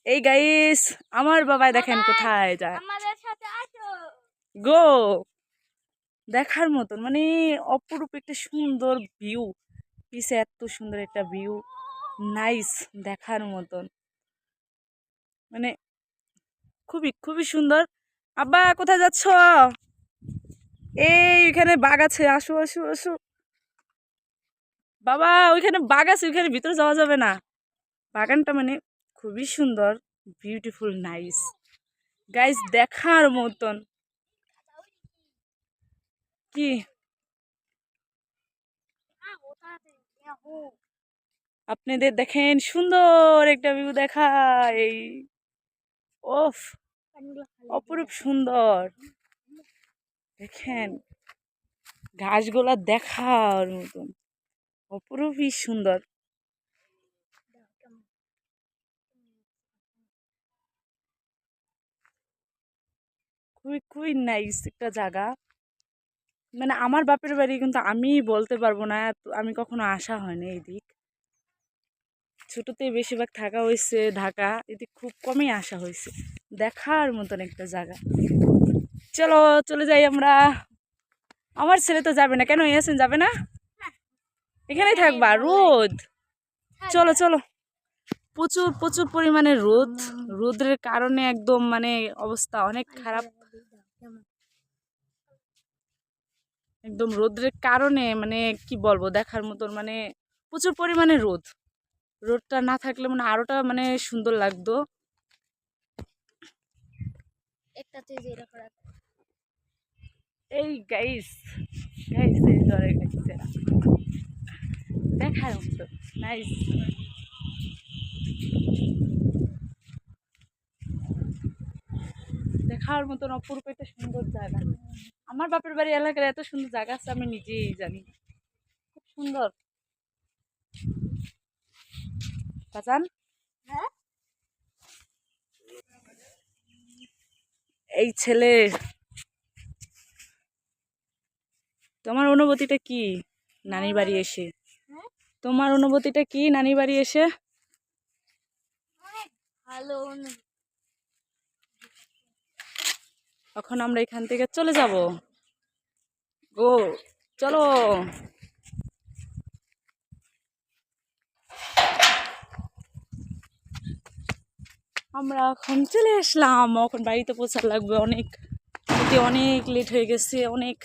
এই গাইস আমার বাবাই দেখেন কোথায় যায়। আমাদের সাথে আসো গো দেখার মতন মানে অপরূপ একটা সুন্দর ভিউ, পিছে এত সুন্দর একটা ভিউ, নাইস দেখার মতন মানে খুবই খুবই সুন্দর। আব্বা কোথায় যাচ্ছ? এই ওইখানে বাঘ আছে, আসো আসো আসো। বাবা ওইখানে বাঘ আছে, ওইখানে ভিতরে যাওয়া যাবে না। বাগানটা মানে খুবই সুন্দর, বিউটিফুল, নাইস গাইস দেখার মতন। কি আপনাদের দেখেন সুন্দর একটা ভিউ দেখায়, ওফ অপরূপ সুন্দর। দেখেন ঘাসগুলা দেখার মতন অপরূপই সুন্দর। খুবই খুবই নাইস একটা জায়গা। মানে আমার বাপের বাড়ি কিন্তু আমি বলতে পারবো না, আমি কখনো আসা হয়নি এইদিক। ছোটতে বেশিরভাগ থাকা হয়েছে ঢাকা, এদিক খুব কমই আসা হয়েছে। দেখার মতন একটা জায়গা। চলো চলে যাই আমরা। আমার ছেলে তো যাবে না, কেন ইয়াসিন যাবে না? এখানেই থাকবা, রোদ। চলো চলো, প্রচুর প্রচুর পরিমাণে রোদ, রোদের কারণে একদম মানে অবস্থা অনেক খারাপ। একদম রোদের কারণে মানে কি বলবো, দেখার মতন মানে প্রচুর পরিমাণে রোদ। রোদটা না থাকলে মানে আরোটা মানে সুন্দর লাগতো। এই গাইস গাইস এই জ্বরে গেছে দেখার মতো নাইস। দেখার মতন অপরূপ একটা সুন্দর জায়গা। আমার বাপের বাড়ি এলাকার এত সুন্দর জায়গা আছে আমি নিজেই জানি, খুব সুন্দর। বাজান এই ছেলে, তোমার অনুভূতিটা কি নানির বাড়ি এসে? তোমার অনুভূতিটা কি নানির বাড়ি এসে? ভালো। এখন আমরা এখান থেকে চলে যাব। গো চলো। আমরা এখন চলে আসলাম, এখন বাড়িতে পৌঁছার লাগবে অনেক, অনেক লেট হয়ে গেছে অনেক।